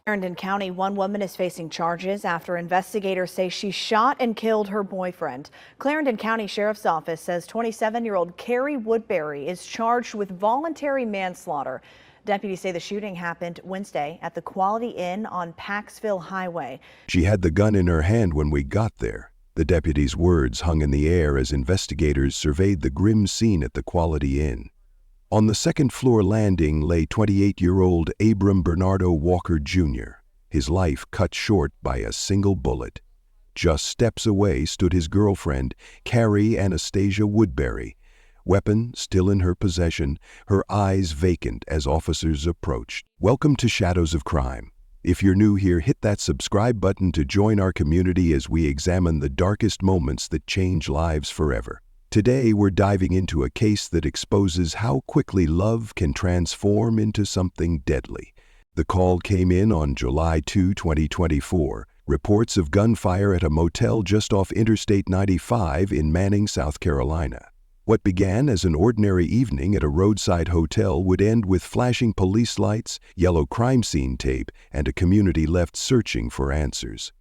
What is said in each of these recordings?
Clarendon County, one woman is facing charges after investigators say she shot and killed her boyfriend. Clarendon County Sheriff's Office says 27-year-old Carrie Woodberry is charged with voluntary manslaughter. Deputies say the shooting happened Wednesday at the Quality Inn on Paxville Highway. She had the gun in her hand when we got there. The deputy's words hung in the air as investigators surveyed the grim scene at the Quality Inn. On the second-floor landing lay 28-year-old Abram Bernardo Walker Jr., his life cut short by a single bullet. Just steps away stood his girlfriend, Carrie Anastasia Woodberry, weapon still in her possession, her eyes vacant as officers approached. Welcome to Shadows of Crime. If you're new here, hit that subscribe button to join our community as we examine the darkest moments that change lives forever. Today, we're diving into a case that exposes how quickly love can transform into something deadly. The call came in on July 2, 2024. Reports of gunfire at a motel just off Interstate 95 in Manning, South Carolina. What began as an ordinary evening at a roadside hotel would end with flashing police lights, yellow crime scene tape, and a community left searching for answers.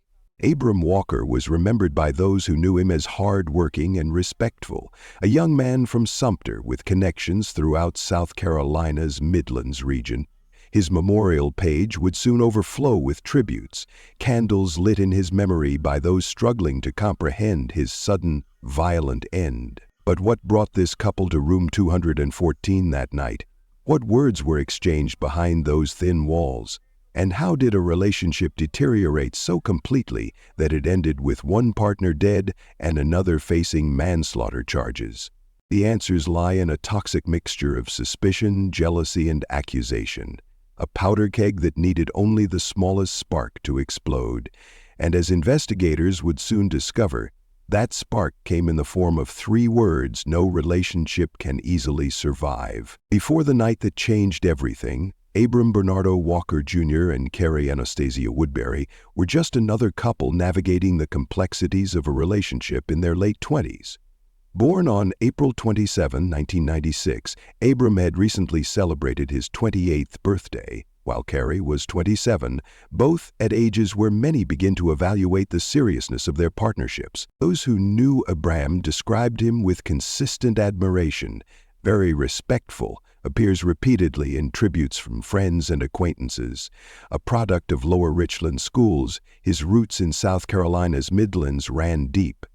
Abram Walker was remembered by those who knew him as hard-working and respectful, a young man from Sumter with connections throughout South Carolina's Midlands region. His memorial page would soon overflow with tributes, candles lit in his memory by those struggling to comprehend his sudden, violent end. But what brought this couple to room 214 that night? What words were exchanged behind those thin walls? And how did a relationship deteriorate so completely that it ended with one partner dead and another facing manslaughter charges? The answers lie in a toxic mixture of suspicion, jealousy, and accusation. A powder keg that needed only the smallest spark to explode. And as investigators would soon discover, that spark came in the form of 3 words no relationship can easily survive. Before the night that changed everything, Abram Bernardo Walker Jr. and Carrie Anastasia Woodberry were just another couple navigating the complexities of a relationship in their late 20s. Born on April 27, 1996, Abram had recently celebrated his 28th birthday, while Carrie was 27, both at ages where many begin to evaluate the seriousness of their partnerships. Those who knew Abram described him with consistent admiration, very respectful, appears repeatedly in tributes from friends and acquaintances. A product of Lower Richland schools, his roots in South Carolina's Midlands ran deep.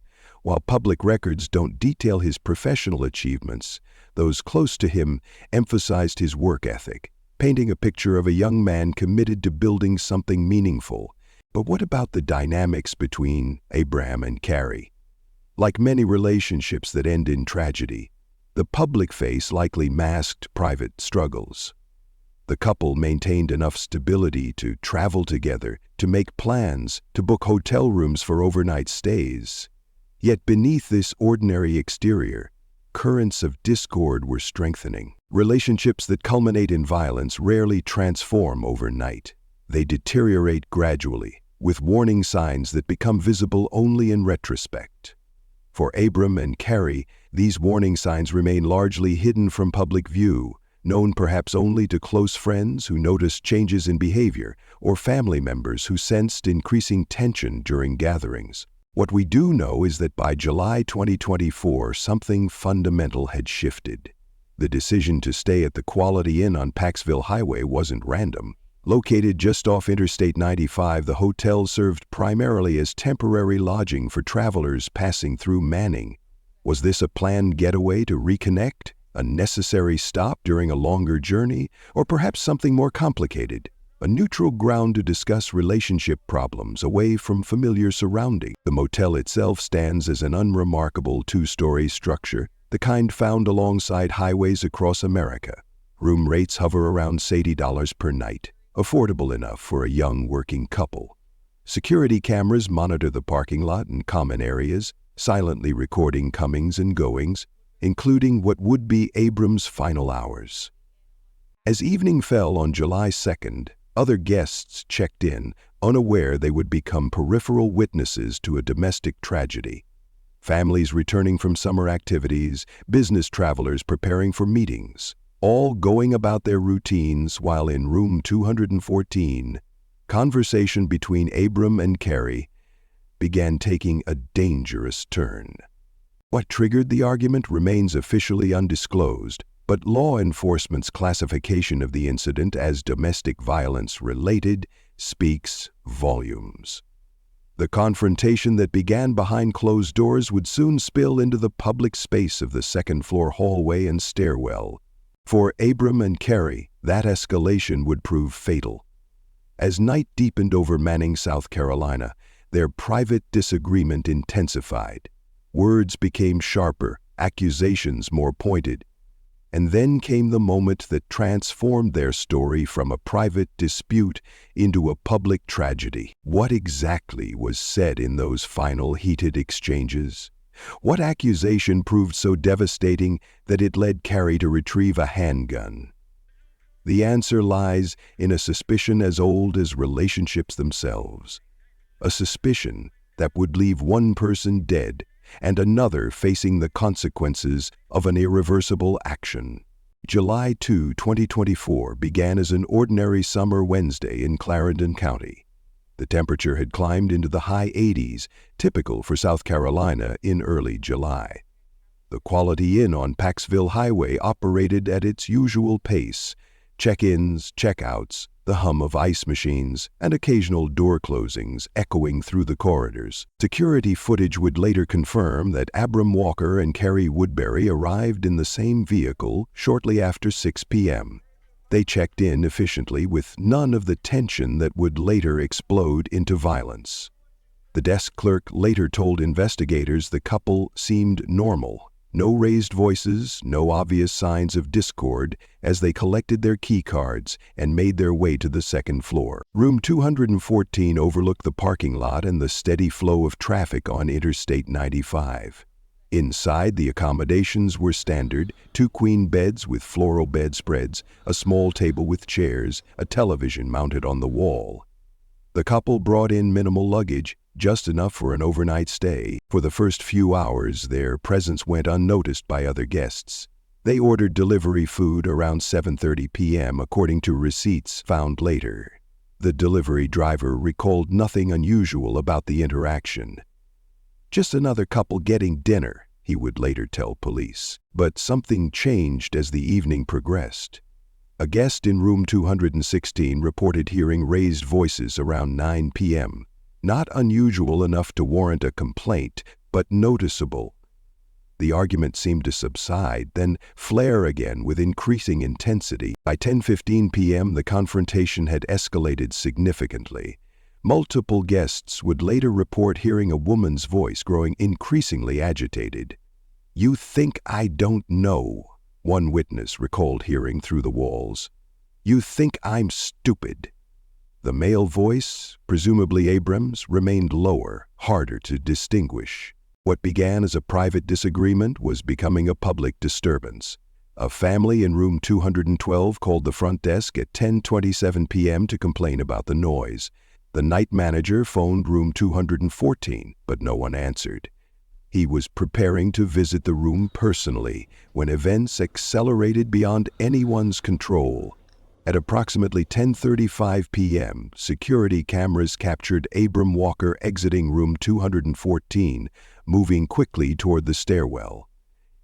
While public records don't detail his professional achievements, those close to him emphasized his work ethic, painting a picture of a young man committed to building something meaningful. But what about the dynamics between Abram and Carrie? Like many relationships that end in tragedy, the public face likely masked private struggles. The couple maintained enough stability to travel together, to make plans, to book hotel rooms for overnight stays. Yet beneath this ordinary exterior, currents of discord were strengthening. Relationships that culminate in violence rarely transform overnight. They deteriorate gradually, with warning signs that become visible only in retrospect. For Abram and Carrie, these warning signs remain largely hidden from public view, known perhaps only to close friends who noticed changes in behavior or family members who sensed increasing tension during gatherings. What we do know is that by July 2024, something fundamental had shifted. The decision to stay at the Quality Inn on Paxville Highway wasn't random. Located just off Interstate 95, the hotel served primarily as temporary lodging for travelers passing through Manning. Was this a planned getaway to reconnect, a necessary stop during a longer journey, or perhaps something more complicated, a neutral ground to discuss relationship problems away from familiar surroundings? The motel itself stands as an unremarkable 2-story structure, the kind found alongside highways across America. Room rates hover around $80 per night, affordable enough for a young working couple. Security cameras monitor the parking lot and common areas, silently recording comings and goings, including what would be Abram's final hours. As evening fell on July 2nd, other guests checked in, unaware they would become peripheral witnesses to a domestic tragedy. Families returning from summer activities, business travelers preparing for meetings, all going about their routines while in room 214, conversation between Abram and Carrie began taking a dangerous turn. What triggered the argument remains officially undisclosed, but law enforcement's classification of the incident as domestic violence related speaks volumes. The confrontation that began behind closed doors would soon spill into the public space of the second-floor hallway and stairwell. For Abram and Carrie, that escalation would prove fatal. As night deepened over Manning, South Carolina, their private disagreement intensified. Words became sharper, accusations more pointed. And then came the moment that transformed their story from a private dispute into a public tragedy. What exactly was said in those final heated exchanges? What accusation proved so devastating that it led Carrie to retrieve a handgun? The answer lies in a suspicion as old as relationships themselves. A suspicion that would leave one person dead and another facing the consequences of an irreversible action. July 2, 2024 began as an ordinary summer Wednesday in Clarendon County. The temperature had climbed into the high 80s, typical for South Carolina in early July. The Quality Inn on Paxville Highway operated at its usual pace: check-ins, check-outs, the hum of ice machines, and occasional door closings echoing through the corridors. Security footage would later confirm that Abram Walker and Carrie Woodberry arrived in the same vehicle shortly after 6 p.m. They checked in efficiently with none of the tension that would later explode into violence. The desk clerk later told investigators the couple seemed normal. No raised voices, no obvious signs of discord as they collected their key cards and made their way to the second floor. Room 214 overlooked the parking lot and the steady flow of traffic on Interstate 95. Inside, the accommodations were standard: 2 queen beds with floral bedspreads, a small table with chairs, a television mounted on the wall. The couple brought in minimal luggage, just enough for an overnight stay. For the first few hours, their presence went unnoticed by other guests. They ordered delivery food around 7:30 p.m. according to receipts found later. The delivery driver recalled nothing unusual about the interaction. "Just another couple getting dinner," he would later tell police. But something changed as the evening progressed. A guest in room 216 reported hearing raised voices around 9 p.m. Not unusual enough to warrant a complaint, but noticeable. The argument seemed to subside, then flare again with increasing intensity. By 10:15 p.m., the confrontation had escalated significantly. Multiple guests would later report hearing a woman's voice growing increasingly agitated. "You think I don't know," one witness recalled hearing through the walls. "You think I'm stupid." The male voice, presumably Abram's, remained lower, harder to distinguish. What began as a private disagreement was becoming a public disturbance. A family in room 212 called the front desk at 10:27 p.m. to complain about the noise. The night manager phoned room 214, but no one answered. He was preparing to visit the room personally when events accelerated beyond anyone's control. At approximately 10:35 p.m., security cameras captured Abram Walker exiting room 214, moving quickly toward the stairwell.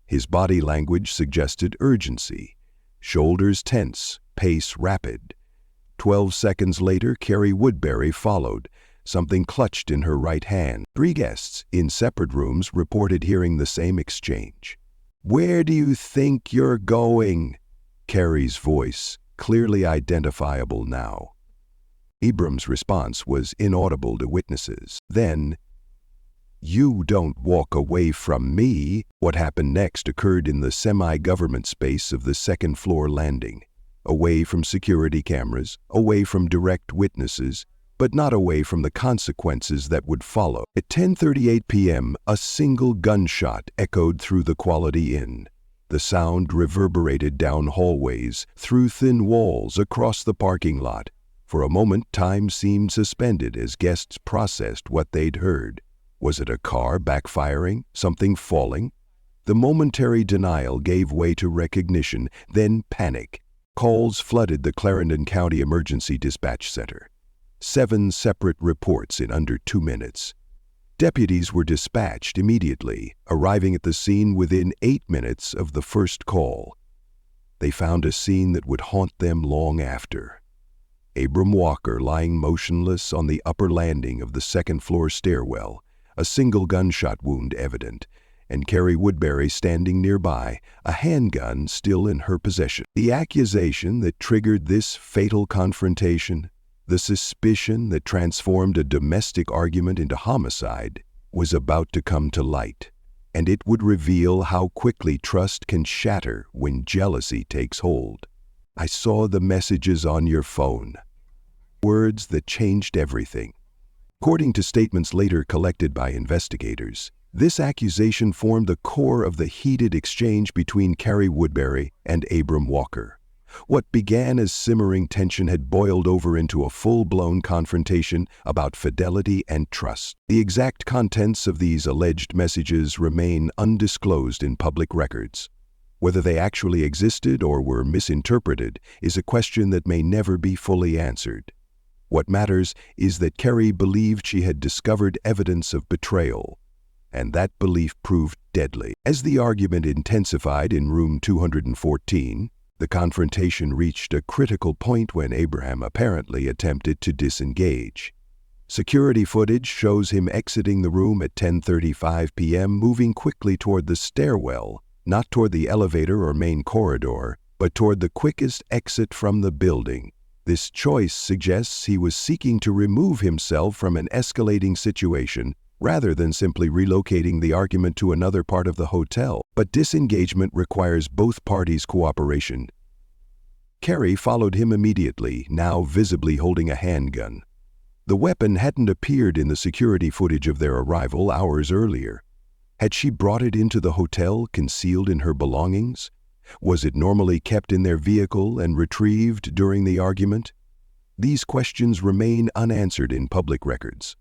His body language suggested urgency. Shoulders tense, pace rapid. 12 seconds later, Carrie Woodberry followed, something clutched in her right hand. 3 guests in separate rooms reported hearing the same exchange. "Where do you think you're going?" Carrie's voice, clearly identifiable now. Abram's response was inaudible to witnesses. Then, "You don't walk away from me." What happened next occurred in the semi-government space of the second-floor landing, away from security cameras, away from direct witnesses, but not away from the consequences that would follow. At 10:38 p.m., a single gunshot echoed through the Quality Inn. The sound reverberated down hallways, through thin walls, across the parking lot. For a moment, time seemed suspended as guests processed what they'd heard. Was it a car backfiring? Something falling? The momentary denial gave way to recognition, then panic. Calls flooded the Clarendon County Emergency Dispatch Center. 7 separate reports in under 2 minutes. Deputies were dispatched immediately, arriving at the scene within 8 minutes of the first call. They found a scene that would haunt them long after. Abram Walker lying motionless on the upper landing of the second-floor stairwell, a single gunshot wound evident, and Carrie Woodberry standing nearby, a handgun still in her possession. The accusation that triggered this fatal confrontation, the suspicion that transformed a domestic argument into homicide, was about to come to light, and it would reveal how quickly trust can shatter when jealousy takes hold. I saw the messages on your phone. Words that changed everything. According to statements later collected by investigators, this accusation formed the core of the heated exchange between Carrie Woodberry and Abram Walker. What began as simmering tension had boiled over into a full-blown confrontation about fidelity and trust. The exact contents of these alleged messages remain undisclosed in public records. Whether they actually existed or were misinterpreted is a question that may never be fully answered. What matters is that Carrie believed she had discovered evidence of betrayal, and that belief proved deadly. As the argument intensified in room 214, the confrontation reached a critical point when Abram apparently attempted to disengage. Security footage shows him exiting the room at 10:35 p.m., moving quickly toward the stairwell, not toward the elevator or main corridor, but toward the quickest exit from the building. This choice suggests he was seeking to remove himself from an escalating situation rather than simply relocating the argument to another part of the hotel. But disengagement requires both parties' cooperation. Carrie followed him immediately, now visibly holding a handgun. The weapon hadn't appeared in the security footage of their arrival hours earlier. Had she brought it into the hotel concealed in her belongings? Was it normally kept in their vehicle and retrieved during the argument? These questions remain unanswered in public records.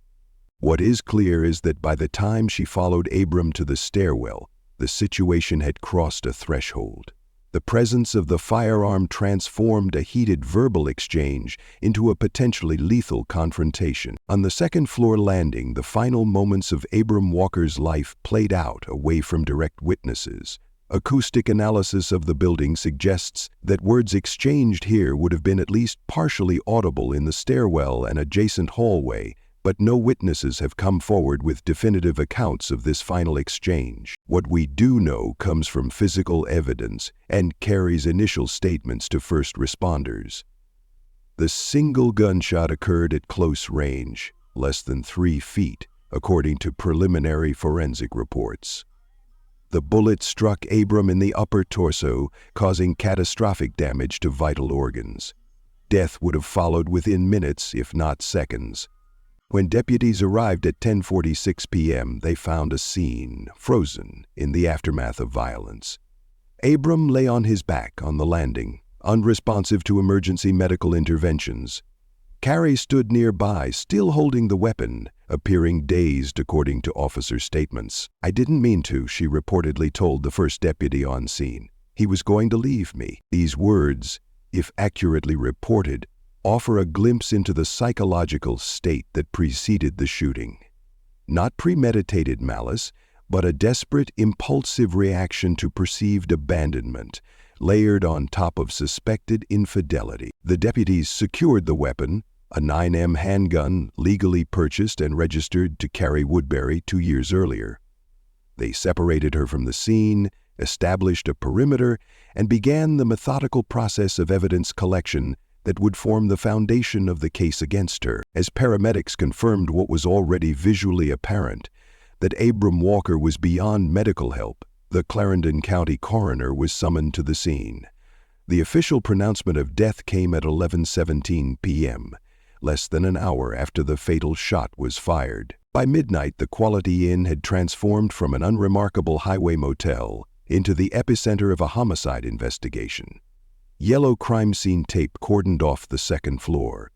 What is clear is that by the time she followed Abram to the stairwell, the situation had crossed a threshold. The presence of the firearm transformed a heated verbal exchange into a potentially lethal confrontation. On the second-floor landing, the final moments of Abram Walker's life played out away from direct witnesses. Acoustic analysis of the building suggests that words exchanged here would have been at least partially audible in the stairwell and adjacent hallway, but no witnesses have come forward with definitive accounts of this final exchange. What we do know comes from physical evidence and Carrie's initial statements to first responders. The single gunshot occurred at close range, less than 3 feet, according to preliminary forensic reports. The bullet struck Abram in the upper torso, causing catastrophic damage to vital organs. Death would have followed within minutes, if not seconds. When deputies arrived at 10:46 p.m., they found a scene, frozen, in the aftermath of violence. Abram lay on his back on the landing, unresponsive to emergency medical interventions. Carrie stood nearby, still holding the weapon, appearing dazed according to officer statements. "I didn't mean to," she reportedly told the first deputy on scene. "He was going to leave me." These words, if accurately reported, offer a glimpse into the psychological state that preceded the shooting. Not premeditated malice, but a desperate, impulsive reaction to perceived abandonment, layered on top of suspected infidelity. The deputies secured the weapon, a 9M handgun legally purchased and registered to Carrie Woodberry 2 years earlier. They separated her from the scene, established a perimeter, and began the methodical process of evidence collection that would form the foundation of the case against her. As paramedics confirmed what was already visually apparent, that Abram Walker was beyond medical help, the Clarendon County coroner was summoned to the scene. The official pronouncement of death came at 11:17 p.m., less than an hour after the fatal shot was fired. By midnight, the Quality Inn had transformed from an unremarkable highway motel into the epicenter of a homicide investigation. Yellow crime scene tape cordoned off the second floor.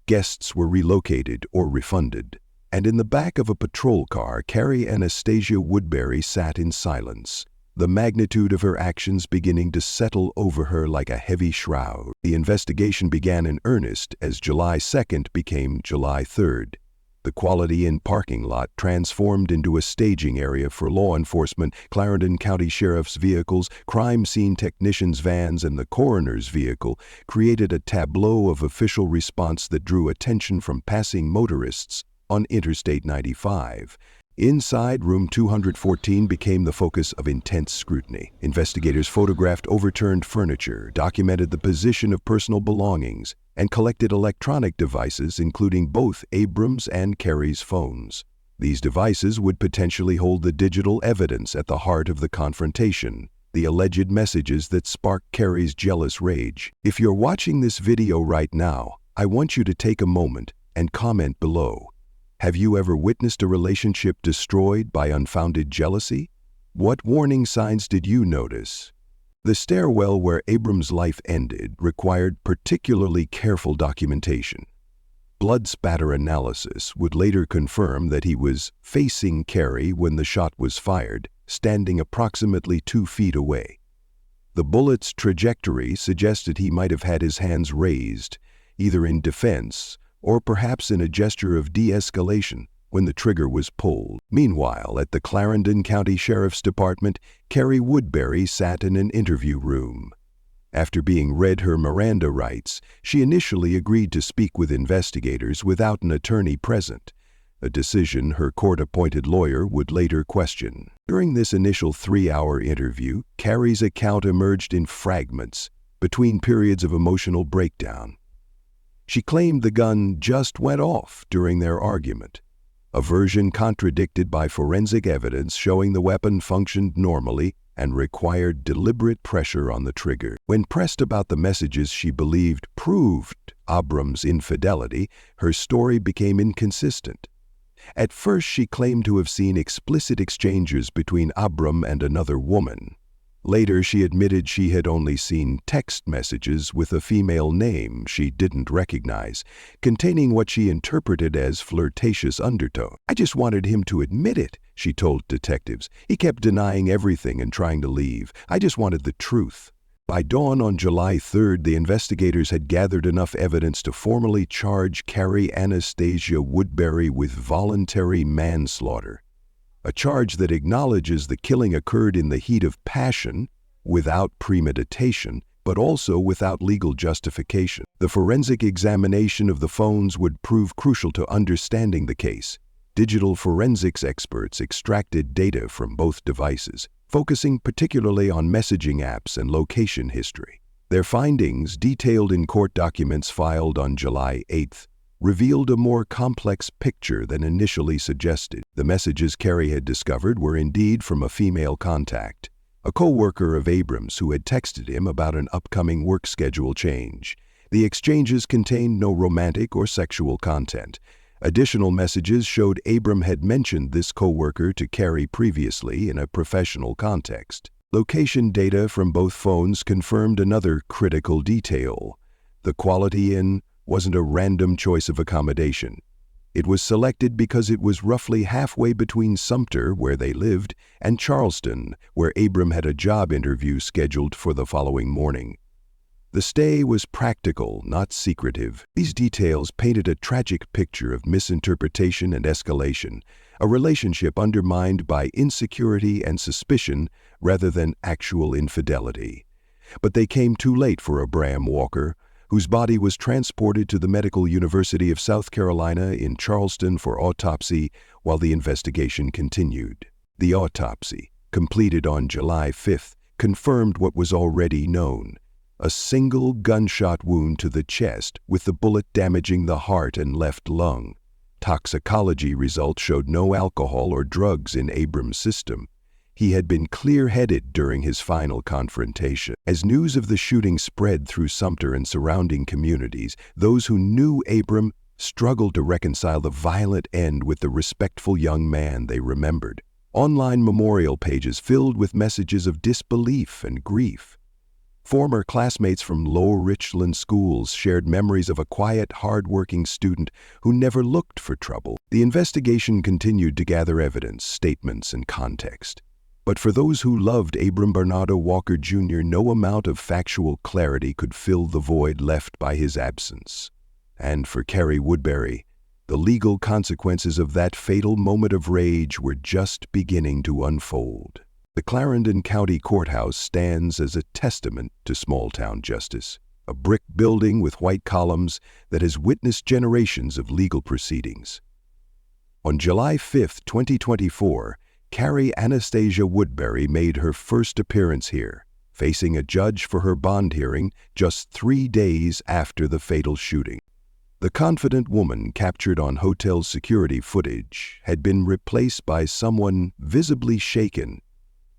Guests were relocated or refunded. And in the back of a patrol car, Carrie Anastasia Woodberry sat in silence, the magnitude of her actions beginning to settle over her like a heavy shroud. The investigation began in earnest as July 2nd became July 3rd. The Quality Inn parking lot transformed into a staging area for law enforcement. Clarendon County Sheriff's vehicles, crime scene technicians' vans, and the coroner's vehicle created a tableau of official response that drew attention from passing motorists on Interstate 95. Inside, room 214 became the focus of intense scrutiny. Investigators photographed overturned furniture, documented the position of personal belongings, and collected electronic devices including both Abram's and Carrie's phones. These devices would potentially hold the digital evidence at the heart of the confrontation, the alleged messages that sparked Carrie's jealous rage. If you're watching this video right now, I want you to take a moment and comment below. Have you ever witnessed a relationship destroyed by unfounded jealousy? What warning signs did you notice? The stairwell where Abram's life ended required particularly careful documentation. Blood spatter analysis would later confirm that he was facing Carrie when the shot was fired, standing approximately 2 feet away. The bullet's trajectory suggested he might have had his hands raised, either in defense or perhaps in a gesture of de-escalation when the trigger was pulled. Meanwhile, at the Clarendon County Sheriff's Department, Carrie Woodberry sat in an interview room. After being read her Miranda rights, she initially agreed to speak with investigators without an attorney present, a decision her court-appointed lawyer would later question. During this initial 3-hour interview, Carrie's account emerged in fragments between periods of emotional breakdown. She claimed the gun just went off during their argument, a version contradicted by forensic evidence showing the weapon functioned normally and required deliberate pressure on the trigger. When pressed about the messages she believed proved Abram's infidelity, her story became inconsistent. At first, she claimed to have seen explicit exchanges between Abram and another woman. Later, she admitted she had only seen text messages with a female name she didn't recognize, containing what she interpreted as flirtatious undertone. "I just wanted him to admit it," she told detectives. "He kept denying everything and trying to leave. I just wanted the truth." By dawn on July 3rd, the investigators had gathered enough evidence to formally charge Carrie Anastasia Woodberry with voluntary manslaughter, a charge that acknowledges the killing occurred in the heat of passion, without premeditation, but also without legal justification. The forensic examination of the phones would prove crucial to understanding the case. Digital forensics experts extracted data from both devices, focusing particularly on messaging apps and location history. Their findings, detailed in court documents filed on July 8th, revealed a more complex picture than initially suggested. The messages Carrie had discovered were indeed from a female contact, a co-worker of Abram's who had texted him about an upcoming work schedule change. The exchanges contained no romantic or sexual content. Additional messages showed Abram had mentioned this co-worker to Carrie previously in a professional context. Location data from both phones confirmed another critical detail. The Quality Inn wasn't a random choice of accommodation. It was selected because it was roughly halfway between Sumter, where they lived, and Charleston, where Abram had a job interview scheduled for the following morning. The stay was practical, not secretive. These details painted a tragic picture of misinterpretation and escalation, a relationship undermined by insecurity and suspicion rather than actual infidelity. But they came too late for Abram Walker, whose body was transported to the Medical University of South Carolina in Charleston for autopsy while the investigation continued. The autopsy, completed on July 5th, confirmed what was already known: a single gunshot wound to the chest with the bullet damaging the heart and left lung. Toxicology results showed no alcohol or drugs in Abram's system. He had been clear-headed during his final confrontation. As news of the shooting spread through Sumter and surrounding communities, those who knew Abram struggled to reconcile the violent end with the respectful young man they remembered. Online memorial pages filled with messages of disbelief and grief. Former classmates from Lower Richland schools shared memories of a quiet, hard-working student who never looked for trouble. The investigation continued to gather evidence, statements, and context. But for those who loved Abram Bernardo Walker Jr., no amount of factual clarity could fill the void left by his absence. And for Carrie Woodberry, the legal consequences of that fatal moment of rage were just beginning to unfold. The Clarendon County Courthouse stands as a testament to small-town justice, a brick building with white columns that has witnessed generations of legal proceedings. On July 5, 2024, Carrie Anastasia Woodberry made her first appearance here, facing a judge for her bond hearing just 3 days after the fatal shooting. The confident woman captured on hotel security footage had been replaced by someone visibly shaken,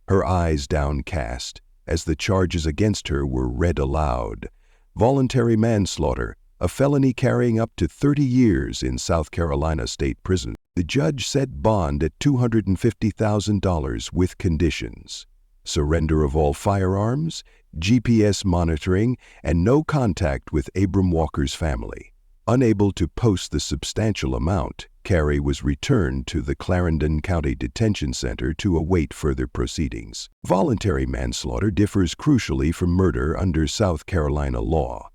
her eyes downcast as the charges against her were read aloud. Voluntary manslaughter, a felony carrying up to 30 years in South Carolina State Prison. The judge set bond at $250,000 with conditions: surrender of all firearms, GPS monitoring, and no contact with Abram Walker's family. Unable to post the substantial amount, Carrie was returned to the Clarendon County Detention Center to await further proceedings. Voluntary manslaughter differs crucially from murder under South Carolina law.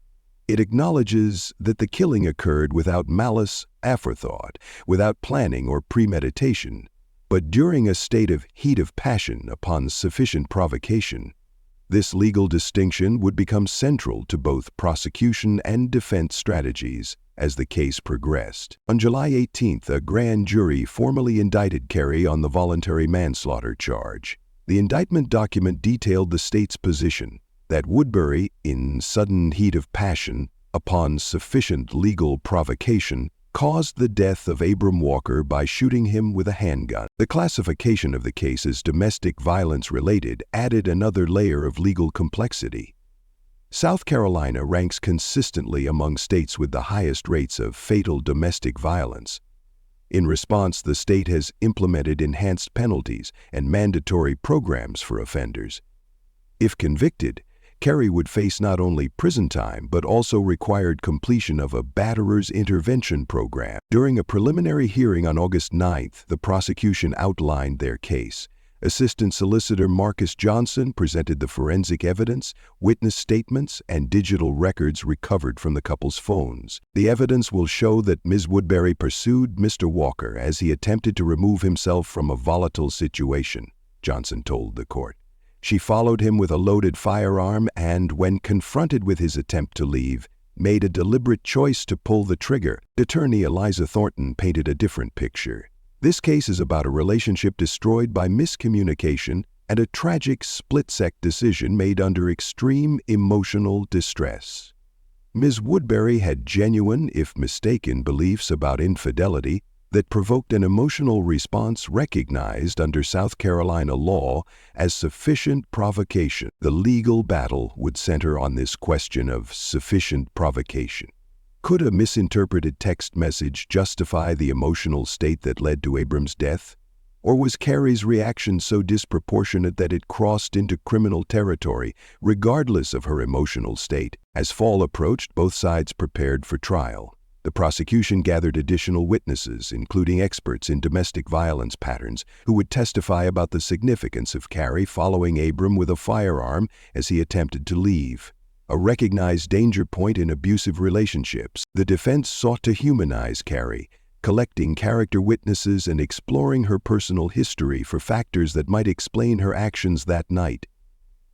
It acknowledges that the killing occurred without malice aforethought, without planning or premeditation, but during a state of heat of passion upon sufficient provocation. This legal distinction would become central to both prosecution and defense strategies as the case progressed. On July 18th, a grand jury formally indicted Carrie on the voluntary manslaughter charge. The indictment document detailed the state's position that Woodberry, in sudden heat of passion, upon sufficient legal provocation, caused the death of Abram Walker by shooting him with a handgun. The classification of the case as domestic violence-related added another layer of legal complexity. South Carolina ranks consistently among states with the highest rates of fatal domestic violence. In response, the state has implemented enhanced penalties and mandatory programs for offenders. If convicted, Carrie would face not only prison time but also required completion of a batterer's intervention program. During a preliminary hearing on August 9th, the prosecution outlined their case. Assistant Solicitor Marcus Johnson presented the forensic evidence, witness statements, and digital records recovered from the couple's phones. The evidence will show that Ms. Woodberry pursued Mr. Walker as he attempted to remove himself from a volatile situation, Johnson told the court. She followed him with a loaded firearm and, when confronted with his attempt to leave, made a deliberate choice to pull the trigger. Attorney Eliza Thornton painted a different picture. This case is about a relationship destroyed by miscommunication and a tragic split-second decision made under extreme emotional distress. Ms. Woodberry had genuine, if mistaken, beliefs about infidelity that provoked an emotional response recognized under South Carolina law as sufficient provocation. The legal battle would center on this question of sufficient provocation. Could a misinterpreted text message justify the emotional state that led to Abram's death? Or was Carrie's reaction so disproportionate that it crossed into criminal territory, regardless of her emotional state? As fall approached, both sides prepared for trial. The prosecution gathered additional witnesses, including experts in domestic violence patterns, who would testify about the significance of Carrie following Abram with a firearm as he attempted to leave, a recognized danger point in abusive relationships. The defense sought to humanize Carrie, collecting character witnesses and exploring her personal history for factors that might explain her actions that night.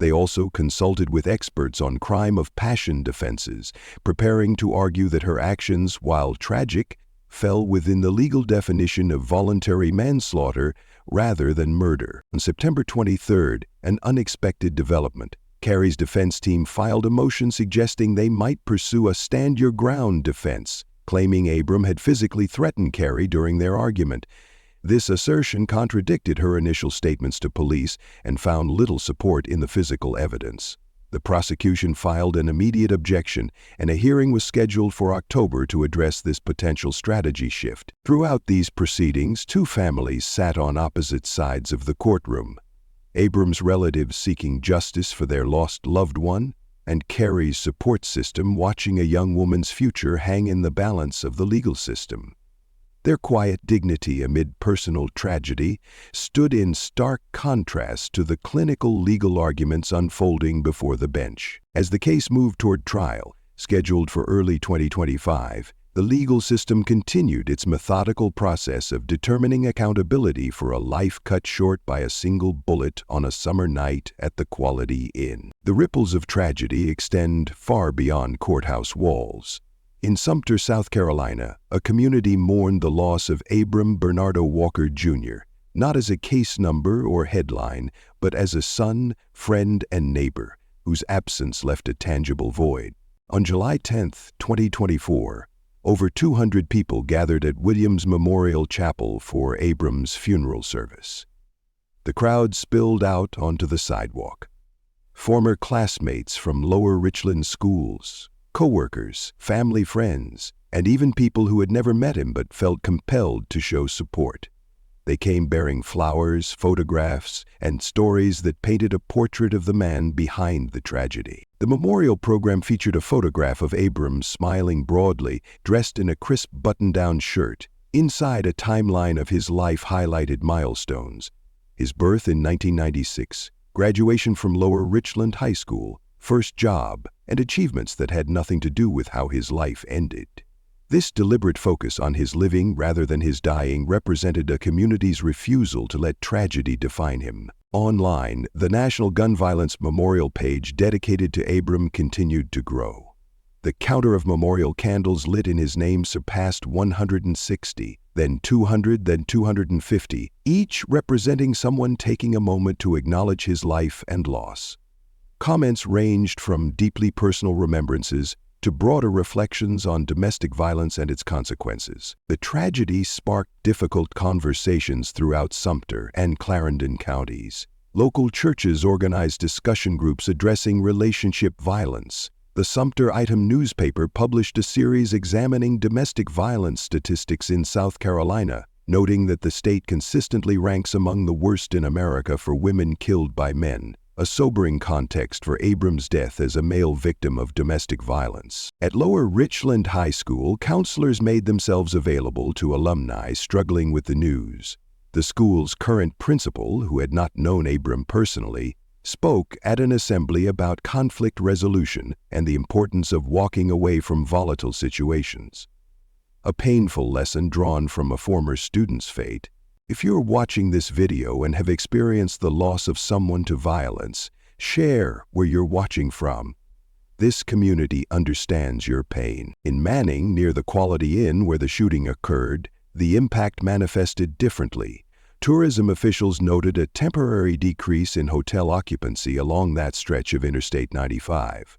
They also consulted with experts on crime of passion defenses, preparing to argue that her actions, while tragic, fell within the legal definition of voluntary manslaughter rather than murder. On September 23rd, an unexpected development. Carrie's defense team filed a motion suggesting they might pursue a stand-your-ground defense, claiming Abram had physically threatened Carrie during their argument. This assertion contradicted her initial statements to police and found little support in the physical evidence. The prosecution filed an immediate objection, and a hearing was scheduled for October to address this potential strategy shift. Throughout these proceedings, two families sat on opposite sides of the courtroom. Abram's relatives seeking justice for their lost loved one, and Carrie's support system watching a young woman's future hang in the balance of the legal system. Their quiet dignity amid personal tragedy stood in stark contrast to the clinical legal arguments unfolding before the bench. As the case moved toward trial, scheduled for early 2025, the legal system continued its methodical process of determining accountability for a life cut short by a single bullet on a summer night at the Quality Inn. The ripples of tragedy extend far beyond courthouse walls. In Sumter, South Carolina, a community mourned the loss of Abram Bernardo Walker Jr., not as a case number or headline, but as a son, friend, and neighbor whose absence left a tangible void. On July 10, 2024, over 200 people gathered at Williams Memorial Chapel for Abram's funeral service. The crowd spilled out onto the sidewalk. Former classmates from lower Richland schools, co-workers, family friends, and even people who had never met him but felt compelled to show support. They came bearing flowers, photographs, and stories that painted a portrait of the man behind the tragedy. The memorial program featured a photograph of Abram smiling broadly, dressed in a crisp button-down shirt. Inside, a timeline of his life highlighted milestones: his birth in 1996, graduation from Lower Richland High School, first job, and achievements that had nothing to do with how his life ended. This deliberate focus on his living rather than his dying represented a community's refusal to let tragedy define him. Online, the National Gun Violence Memorial page dedicated to Abram continued to grow. The counter of memorial candles lit in his name surpassed 160, then 200, then 250, each representing someone taking a moment to acknowledge his life and loss. Comments ranged from deeply personal remembrances to broader reflections on domestic violence and its consequences. The tragedy sparked difficult conversations throughout Sumter and Clarendon counties. Local churches organized discussion groups addressing relationship violence. The Sumter Item newspaper published a series examining domestic violence statistics in South Carolina, noting that the state consistently ranks among the worst in America for women killed by men, a sobering context for Abram's death as a male victim of domestic violence. At Lower Richland High School, counselors made themselves available to alumni struggling with the news. The school's current principal, who had not known Abram personally, spoke at an assembly about conflict resolution and the importance of walking away from volatile situations. A painful lesson drawn from a former student's fate. If you're watching this video and have experienced the loss of someone to violence, share where you're watching from. This community understands your pain. In Manning, near the Quality Inn where the shooting occurred, the impact manifested differently. Tourism officials noted a temporary decrease in hotel occupancy along that stretch of Interstate 95.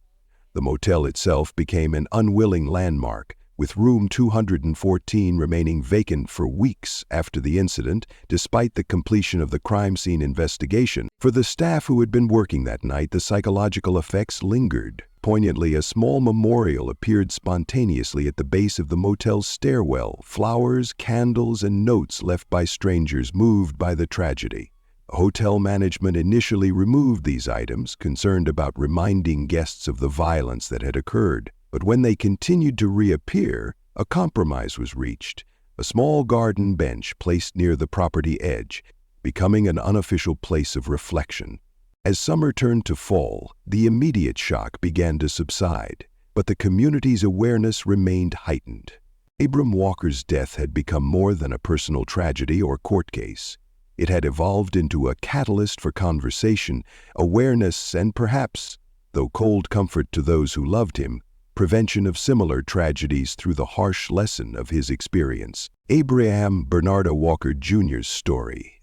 The motel itself became an unwilling landmark, with room 214 remaining vacant for weeks after the incident, despite the completion of the crime scene investigation. For the staff who had been working that night, the psychological effects lingered. Poignantly, a small memorial appeared spontaneously at the base of the motel's stairwell, flowers, candles, and notes left by strangers moved by the tragedy. Hotel management initially removed these items, concerned about reminding guests of the violence that had occurred. But when they continued to reappear, a compromise was reached, a small garden bench placed near the property edge, becoming an unofficial place of reflection. As summer turned to fall, the immediate shock began to subside, but the community's awareness remained heightened. Abram Walker's death had become more than a personal tragedy or court case. It had evolved into a catalyst for conversation, awareness, and perhaps, though cold comfort to those who loved him, prevention of similar tragedies through the harsh lesson of his experience. Abram Bernardo Walker Jr.'s story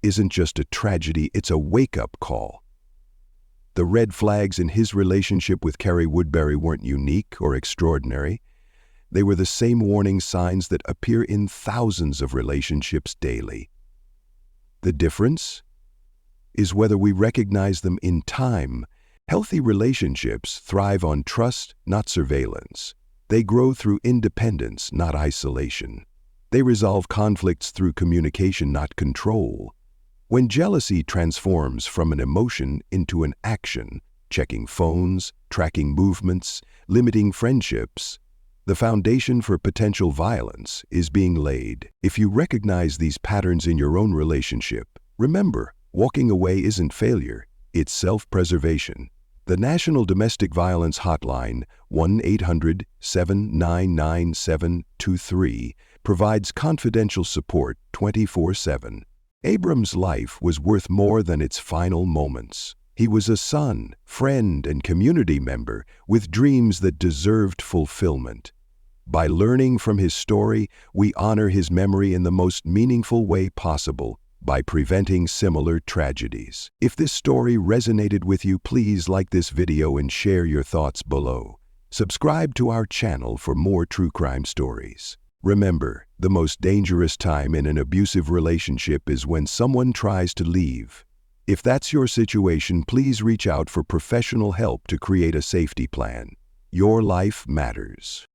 isn't just a tragedy, it's a wake-up call. The red flags in his relationship with Carrie Woodberry weren't unique or extraordinary. They were the same warning signs that appear in thousands of relationships daily. The difference is whether we recognize them in time. Healthy relationships thrive on trust, not surveillance. They grow through independence, not isolation. They resolve conflicts through communication, not control. When jealousy transforms from an emotion into an action, checking phones, tracking movements, limiting friendships, the foundation for potential violence is being laid. If you recognize these patterns in your own relationship, remember, walking away isn't failure, it's self-preservation. The National Domestic Violence Hotline, 1-800-799-723, provides confidential support 24/7. Abram's life was worth more than its final moments. He was a son, friend, and community member with dreams that deserved fulfillment. By learning from his story, we honor his memory in the most meaningful way possible by preventing similar tragedies. If this story resonated with you, please like this video and share your thoughts below. Subscribe to our channel for more true crime stories. Remember, the most dangerous time in an abusive relationship is when someone tries to leave. If that's your situation, please reach out for professional help to create a safety plan. Your life matters.